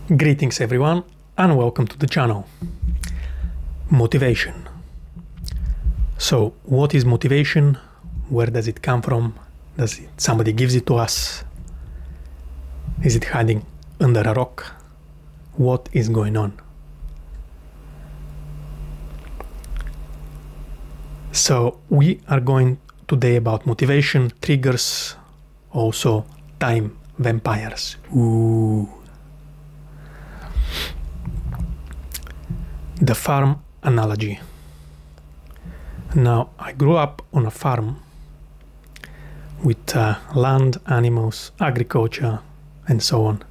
Greetings everyone and welcome to the channel. Motivation. So what is motivation? Where does it come from? Somebody gives it to us? Is it hiding under a rock? What is going on? So we are going today about motivation, triggers, also time vampires. Ooh. The farm analogy. Now, I grew up on a farm with land, animals, agriculture, and so on.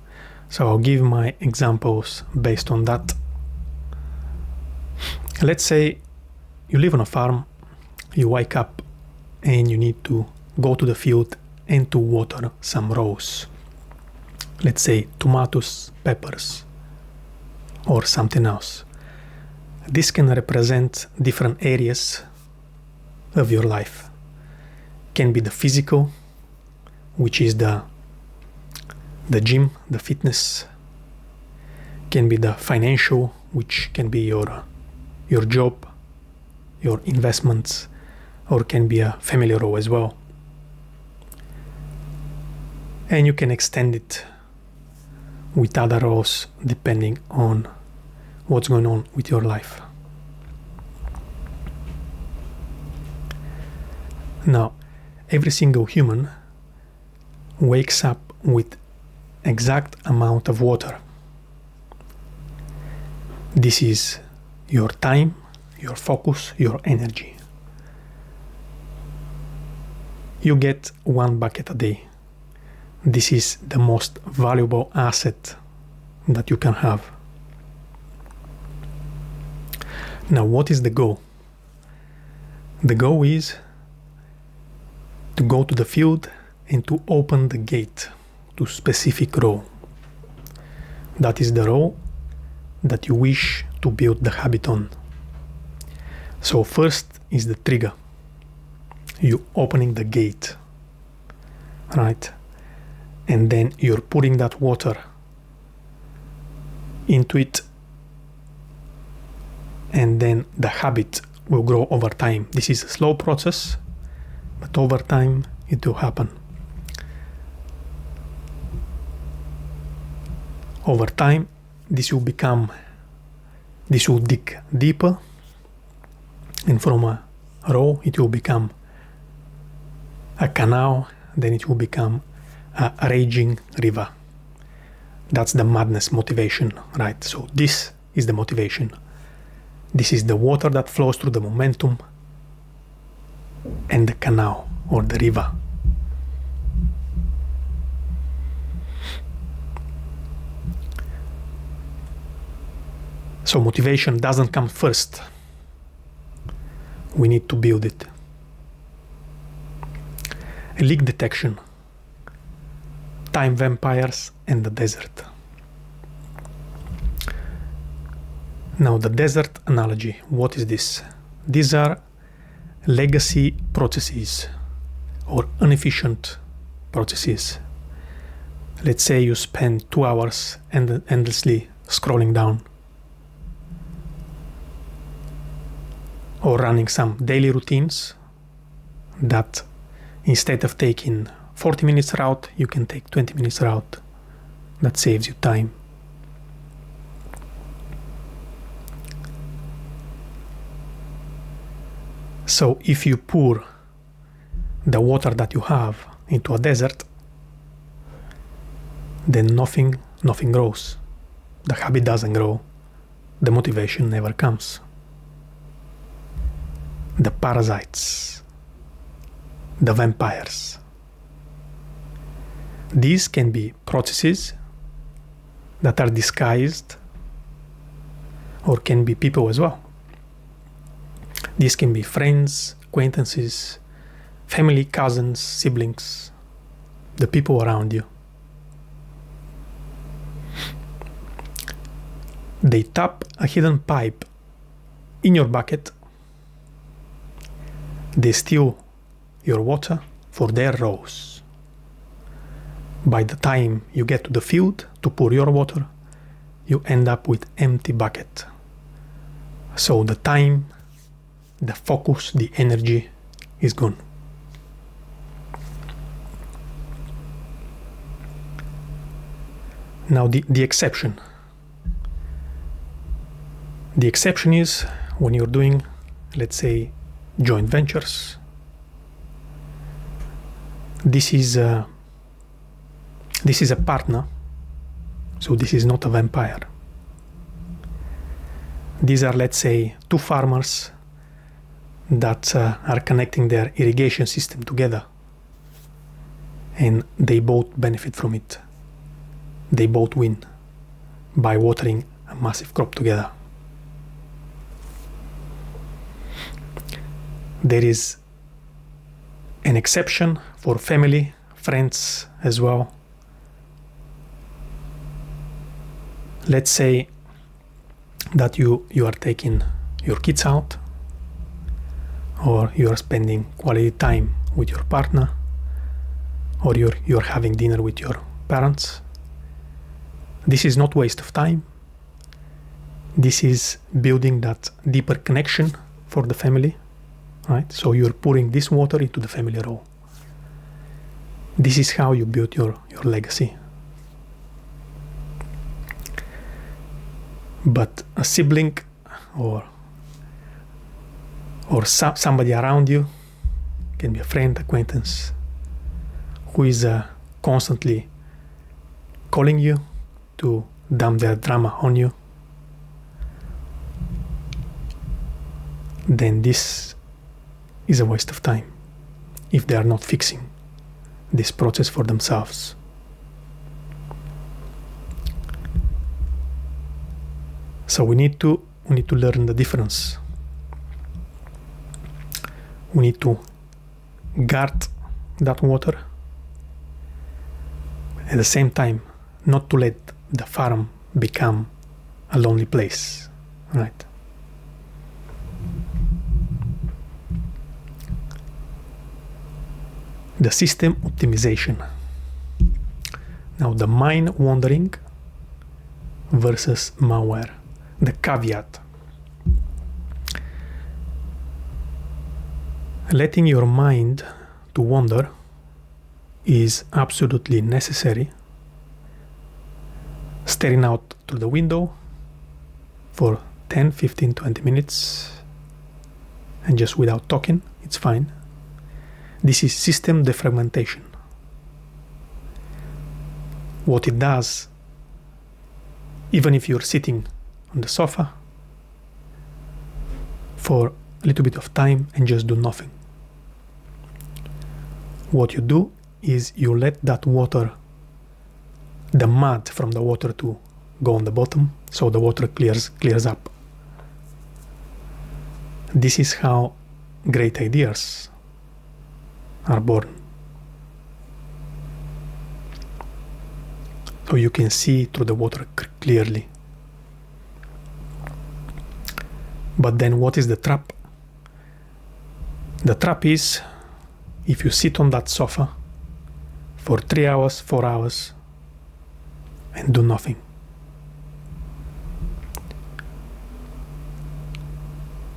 So I'll give my examples based on that. Let's say you live on a farm, you wake up and you need to go to the field and to water some rows. Let's say tomatoes, peppers, or something else. This can represent different areas of your life. Can be the physical, which is the gym, the fitness. Can be the financial, which can be your job, your investments, or can be a family role as well. And you can extend it with other roles depending on what's going on with your life. Now, every single human wakes up with exact amount of water. This is your time, your focus, your energy. You get 1 bucket a day. This is the most valuable asset that you can have. Now, what is the goal? The goal is to go to the field and to open the gate to specific row. That is the row that you wish to build the habit on. So first is the trigger. You opening the gate, right? And then you're putting that water into it, and then the habit will grow over time. This is a slow process, but over time it will happen. Over time, this will dig deeper, and from a row it will become a canal, then it will become a raging river. That's the madness motivation, right? So this is the motivation. This is the water that flows through the momentum and the canal or the river. So motivation doesn't come first. We need to build it. Leak detection, time vampires, and the desert. Now, the desert analogy, what is this? These are legacy processes or inefficient processes. Let's say you spend 2 hours endlessly scrolling down or running some daily routines that instead of taking 40 minutes route, you can take 20 minutes route. That saves you time. So if you pour the water that you have into a desert, then nothing grows. The habit doesn't grow. The motivation never comes. The parasites, the vampires. These can be processes that are disguised, or can be people as well. These can be friends, acquaintances, family, cousins, siblings, the people around you. They tap a hidden pipe in your bucket. They steal your water for their rows. By the time you get to the field to pour your water, you end up with empty bucket. So the time, the focus, the energy is gone. Now the exception. The exception is when you're doing, let's say, joint ventures. This is a partner, so this is not a vampire. These are, let's say, two farmers that are connecting their irrigation system together, and they both benefit from it. They both win by watering a massive crop together. There is an exception for family, friends as well. Let's say that you are taking your kids out, or you are spending quality time with your partner, or you're having dinner with your parents. This is not waste of time. This is building that deeper connection for the family, right? So you're pouring this water into the family role. This is how you build your legacy. But a sibling or somebody around you, can be a friend, acquaintance, who is constantly calling you to dump their drama on you, then this is a waste of time if they are not fixing this process for themselves. So we need to learn the difference. We need to guard that water. At the same time, not to let the farm become a lonely place, right? The system optimization. Now, the mind wandering versus malware. The caveat. Letting your mind to wander is absolutely necessary. Staring out through the window for 10, 15, 20 minutes and just without talking, it's fine. This is system defragmentation. What it does, even if you're sitting on the sofa for a little bit of time and just do nothing, what you do is you let that water, the mud from the water, to go on the bottom, so the water clears up. This is how great ideas are born. So you can see through the water clearly. But then what is the trap? The trap is if you sit on that sofa for 3 hours, 4 hours and do nothing.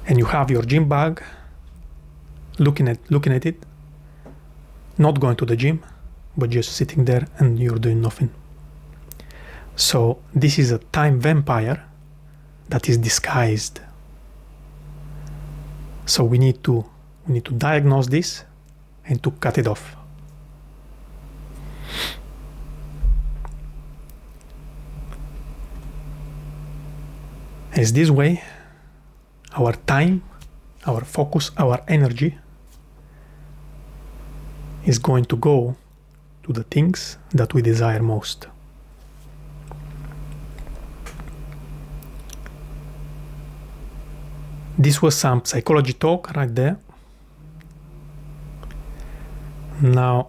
And you have your gym bag, looking at it, not going to the gym, but just sitting there and you're doing nothing. So this is a time vampire that is disguised. So we need to diagnose this and to cut it off. As this way, our time, our focus, our energy is going to go to the things that we desire most. This was some psychology talk right there. Now,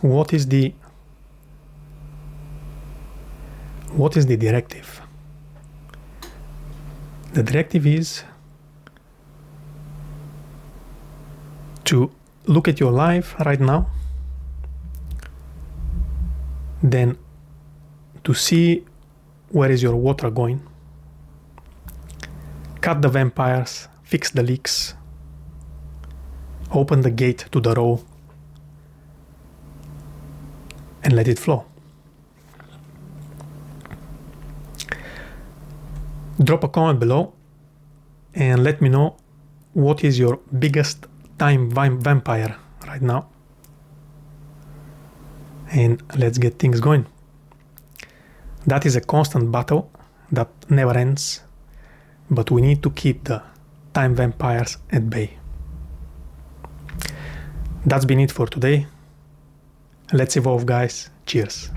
what is the directive? The directive is to look at your life right now, then to see where is your water going, cut the vampires, fix the leaks, open the gate to the row, and let it flow. Drop a comment below and let me know what is your biggest time vampire right now. And let's get things going. That is a constant battle that never ends, but we need to keep the time vampires at bay. That's been it for today. Let's evolve, guys. Cheers.